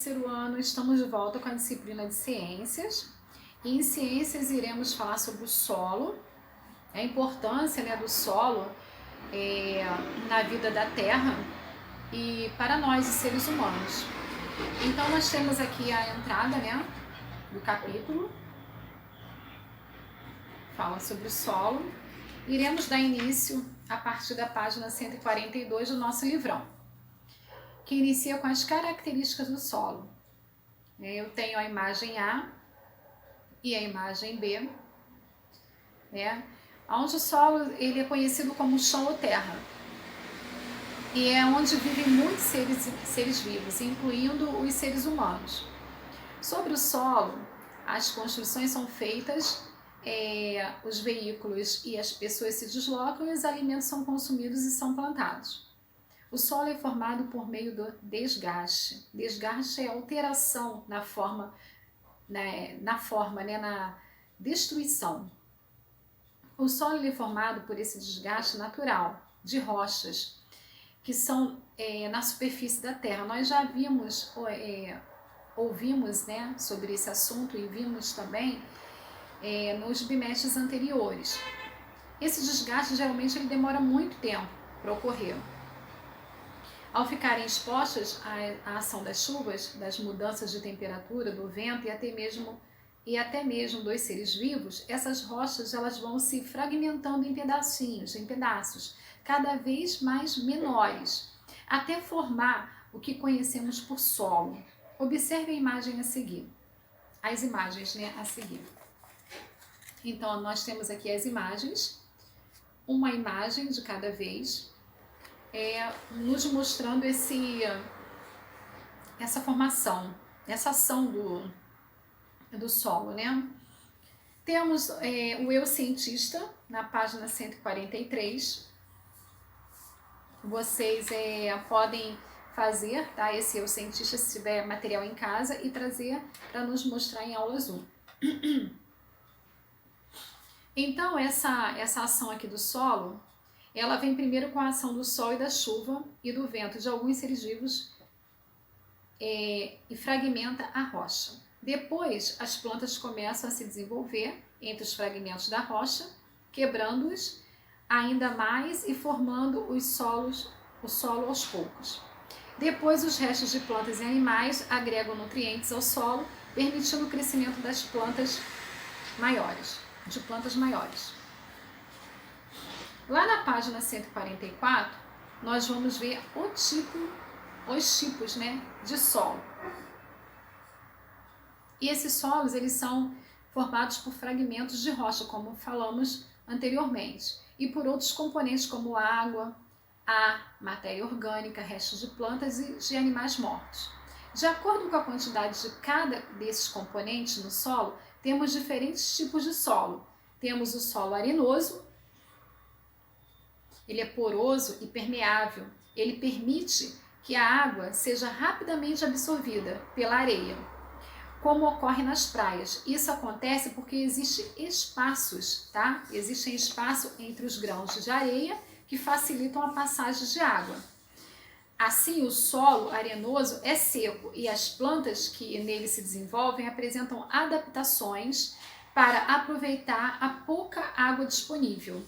Terceiro ano, estamos de volta com a disciplina de ciências. E em ciências iremos falar sobre o solo, a importância, né, do solo na vida da Terra e para nós, os seres humanos. Então nós temos aqui a entrada, né, do capítulo, fala sobre o solo. Iremos dar início a partir da página 142 do nosso livrão, que inicia com as características do solo. Eu tenho a imagem A e a imagem B, né? Onde o solo ele é conhecido como chão ou terra, e é onde vivem muitos seres vivos, incluindo os seres humanos. Sobre o solo, as construções são feitas, os veículos e as pessoas se deslocam e os alimentos são consumidos e são plantados. O solo é formado por meio do desgaste. Desgaste é alteração na forma, na destruição. O solo é formado por esse desgaste natural de rochas que são na superfície da Terra. Nós já ouvimos, né, sobre esse assunto e vimos também nos bimestres anteriores. Esse desgaste geralmente ele demora muito tempo para ocorrer. Ao ficarem expostas à ação das chuvas, das mudanças de temperatura, do vento e até mesmo dos seres vivos, essas rochas elas vão se fragmentando em pedaços, cada vez mais menores, até formar o que conhecemos por solo. Observe a imagem a seguir, as imagens, né, a seguir. Então, nós temos aqui as imagens, uma imagem de cada vez, nos mostrando essa formação, essa ação do solo, né? Temos o Eu Cientista, na página 143. Vocês podem fazer, tá? Esse Eu Cientista, se tiver material em casa, e trazer para nos mostrar em aula Zoom. Então, essa ação aqui do solo, ela vem primeiro com a ação do sol e da chuva e do vento de alguns seres vivos e fragmenta a rocha. Depois, as plantas começam a se desenvolver entre os fragmentos da rocha, quebrando-os ainda mais e formando o solo aos poucos. Depois, os restos de plantas e animais agregam nutrientes ao solo, permitindo o crescimento das plantas maiores. Lá na página 144, nós vamos ver os tipos, né, de solo. E esses solos, eles são formados por fragmentos de rocha, como falamos anteriormente, e por outros componentes como água, ar, matéria orgânica, restos de plantas e de animais mortos. De acordo com a quantidade de cada desses componentes no solo, temos diferentes tipos de solo. Temos o solo arenoso. Ele é poroso e permeável. Ele permite que a água seja rapidamente absorvida pela areia, como ocorre nas praias. Isso acontece porque existem espaços, tá? Existem espaços entre os grãos de areia que facilitam a passagem de água. Assim, o solo arenoso é seco e as plantas que nele se desenvolvem apresentam adaptações para aproveitar a pouca água disponível.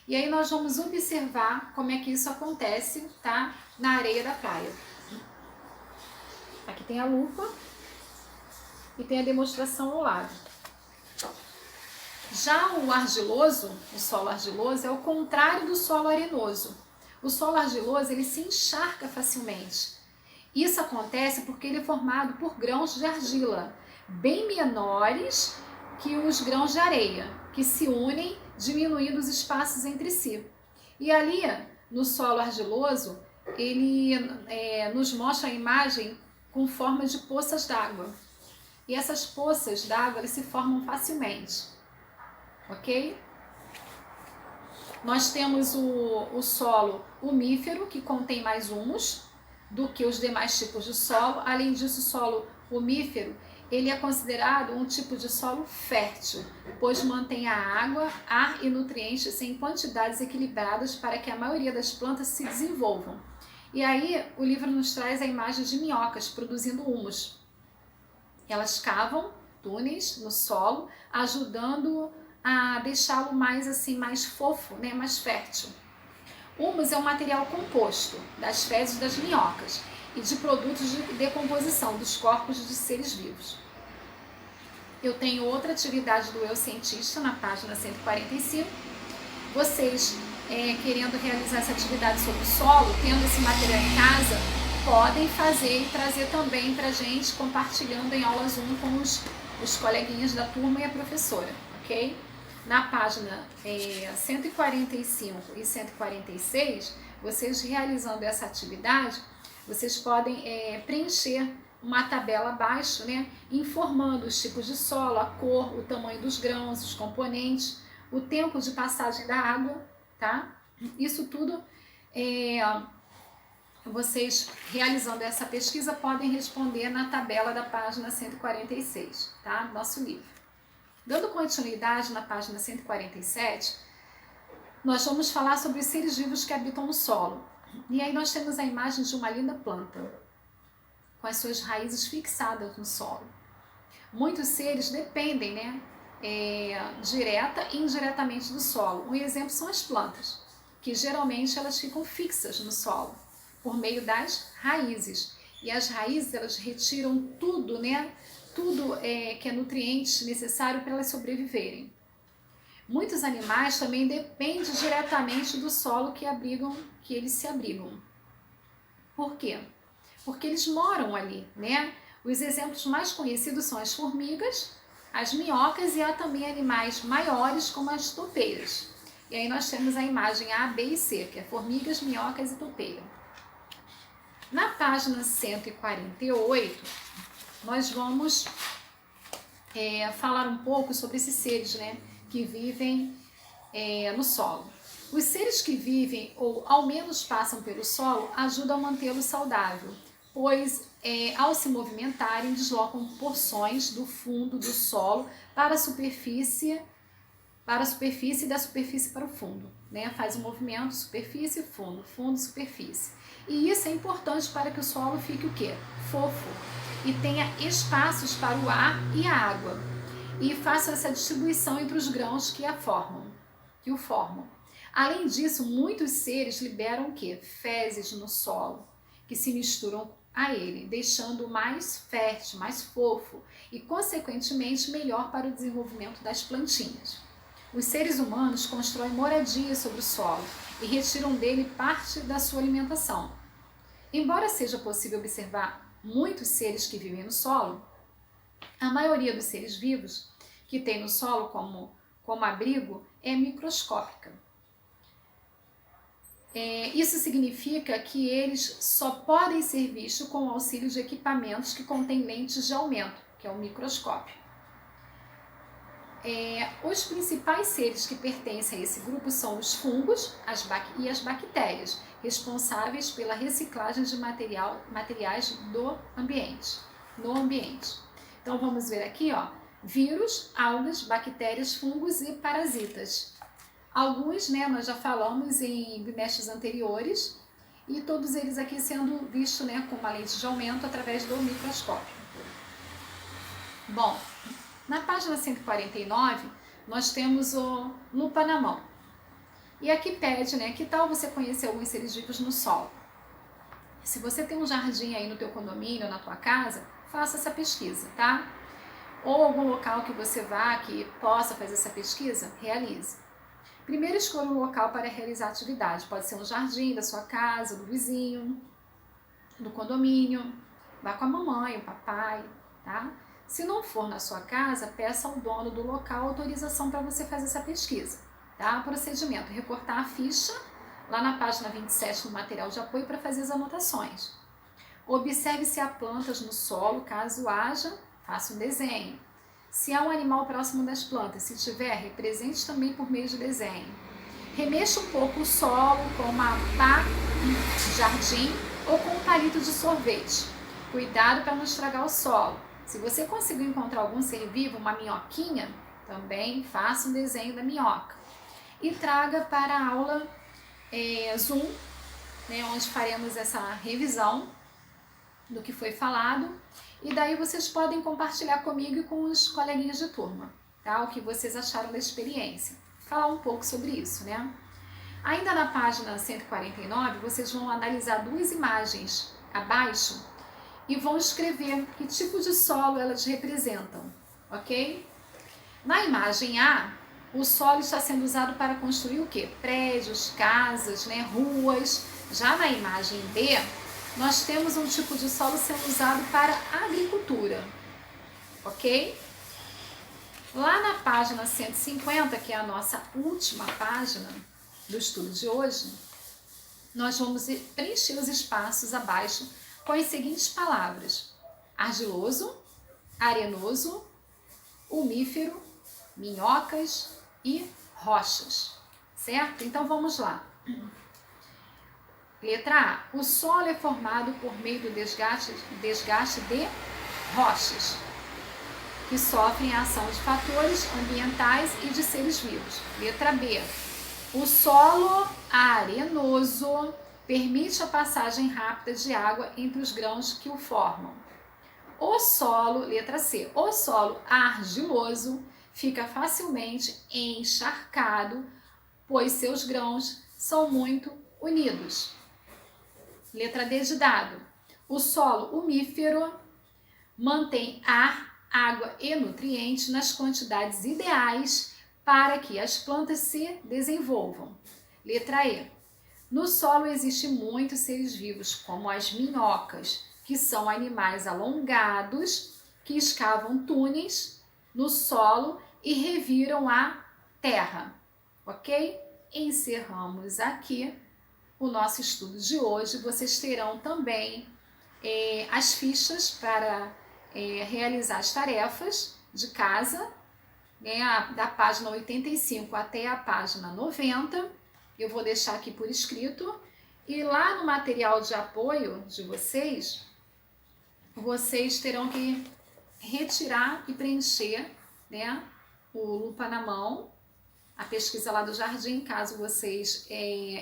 E aí nós vamos observar como é que isso acontece, tá? Na areia da praia. Aqui tem a lupa e tem a demonstração ao lado. Já o argiloso, o solo argiloso, é o contrário do solo arenoso. O solo argiloso, ele se encharca facilmente. Isso acontece porque ele é formado por grãos de argila, bem menores que os grãos de areia, que se unem, diminuindo os espaços entre si. E ali, no solo argiloso, ele nos mostra a imagem com forma de poças d'água. E essas poças d'água, elas se formam facilmente. Ok? Nós temos o solo umífero, que contém mais humus do que os demais tipos de solo. Além disso, o solo umífero, ele é considerado um tipo de solo fértil, pois mantém a água, ar e nutrientes em quantidades equilibradas para que a maioria das plantas se desenvolvam. E aí o livro nos traz a imagem de minhocas produzindo humus. Elas cavam túneis no solo, ajudando a deixá-lo mais assim, mais fofo, né, mais fértil. Humus é um material composto das fezes das minhocas e de produtos de decomposição dos corpos de seres vivos. Eu tenho outra atividade do Eu Cientista na página 145. Vocês, querendo realizar essa atividade sobre o solo, tendo esse material em casa, podem fazer e trazer também para a gente, compartilhando em aula Zoom com os coleguinhas da turma e a professora, ok? Na página 145 e 146, vocês realizando essa atividade, vocês podem preencher uma tabela abaixo, né, informando os tipos de solo, a cor, o tamanho dos grãos, os componentes, o tempo de passagem da água, tá? Isso tudo, vocês realizando essa pesquisa podem responder na tabela da página 146, tá? Nosso livro. Dando continuidade na página 147, nós vamos falar sobre os seres vivos que habitam no solo. E aí nós temos a imagem de uma linda planta, com as suas raízes fixadas no solo. Muitos seres dependem, né, direta e indiretamente do solo. Um exemplo são as plantas, que geralmente elas ficam fixas no solo, por meio das raízes. E as raízes, elas retiram tudo, né, tudo que é nutriente necessário para elas sobreviverem. Muitos animais também dependem diretamente do solo que eles se abrigam. Por quê? Porque eles moram ali, né? Os exemplos mais conhecidos são as formigas, as minhocas e há também animais maiores como as toupeiras. E aí nós temos a imagem A, B e C, que é formigas, minhocas e toupeira. Na página 148, nós vamos falar um pouco sobre esses seres, né, que vivem no solo. Os seres que vivem ou ao menos passam pelo solo ajudam a mantê-lo saudável, pois ao se movimentarem deslocam porções do fundo do solo para a superfície e da superfície para o fundo, né? Faz um movimento superfície, fundo, fundo, superfície. E isso é importante para que o solo fique o quê? Fofo e tenha espaços para o ar e a água e faça essa distribuição entre os grãos que o formam. Além disso, muitos seres liberam o quê? Fezes no solo, que se misturam a ele, deixando-o mais fértil, mais fofo e, consequentemente, melhor para o desenvolvimento das plantinhas. Os seres humanos constroem moradias sobre o solo e retiram dele parte da sua alimentação. Embora seja possível observar muitos seres que vivem no solo, a maioria dos seres vivos que tem no solo como abrigo é microscópica. Isso significa que eles só podem ser vistos com o auxílio de equipamentos que contêm lentes de aumento, que é o microscópio. Os principais seres que pertencem a esse grupo são os fungos e as bactérias, responsáveis pela reciclagem de materiais no ambiente. Então vamos ver aqui, ó, vírus, algas, bactérias, fungos e parasitas. Alguns, né, nós já falamos em bimestres anteriores e todos eles aqui sendo vistos, né, com uma lente de aumento através do microscópio. Bom, na página 149 nós temos o lupa na mão. E aqui pede, né, que tal você conhecer alguns seres vivos no solo? Se você tem um jardim aí no teu condomínio, na tua casa, faça essa pesquisa, tá? Ou algum local que você vá que possa fazer essa pesquisa, realize. Primeiro escolha um local para realizar a atividade. Pode ser um jardim da sua casa, do vizinho, do condomínio. Vá com a mamãe, o papai, tá? Se não for na sua casa, peça ao dono do local autorização para você fazer essa pesquisa, tá? Procedimento: recortar a ficha lá na página 27 no material de apoio para fazer as anotações. Observe se há plantas no solo, caso haja, faça um desenho. Se há um animal próximo das plantas, se tiver, represente também por meio de desenho. Remexa um pouco o solo com uma pá de jardim ou com um palito de sorvete. Cuidado para não estragar o solo. Se você conseguir encontrar algum ser vivo, uma minhoquinha, também faça um desenho da minhoca. E traga para a aula Zoom né, onde faremos essa revisão do que foi falado, e daí vocês podem compartilhar comigo e com os coleguinhas de turma, tá? O que vocês acharam da experiência. Falar um pouco sobre isso, né? Ainda na página 149, vocês vão analisar duas imagens abaixo e vão escrever que tipo de solo elas representam, ok? Na imagem A, o solo está sendo usado para construir o quê? Prédios, casas, né, ruas. Já na imagem B, nós temos um tipo de solo sendo usado para agricultura, ok? Lá na página 150, que é a nossa última página do estudo de hoje, nós vamos preencher os espaços abaixo com as seguintes palavras: argiloso, arenoso, umífero, minhocas e rochas, certo? Então vamos lá. Letra A. O solo é formado por meio do desgaste de rochas, que sofrem a ação de fatores ambientais e de seres vivos. Letra B. O solo arenoso permite a passagem rápida de água entre os grãos que o formam. O solo, letra C, o solo argiloso fica facilmente encharcado, pois seus grãos são muito unidos. Letra D de dado. O solo umífero mantém ar, água e nutrientes nas quantidades ideais para que as plantas se desenvolvam. Letra E. No solo existem muitos seres vivos, como as minhocas, que são animais alongados que escavam túneis no solo e reviram a terra. Ok? Encerramos aqui o nosso estudo de hoje. Vocês terão também as fichas para realizar as tarefas de casa, né, da página 85 até a página 90. Eu vou deixar aqui por escrito. E lá no material de apoio de vocês, vocês terão que retirar e preencher, né, o Lupa na Mão, a pesquisa lá do jardim, caso vocês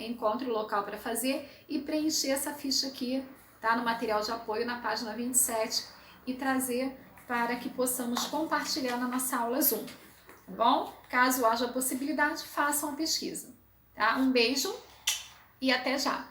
encontrem o local para fazer, e preencher essa ficha aqui, tá, no material de apoio na página 27 e trazer para que possamos compartilhar na nossa aula Zoom, tá bom? Caso haja possibilidade, façam a pesquisa, tá? Um beijo e até já!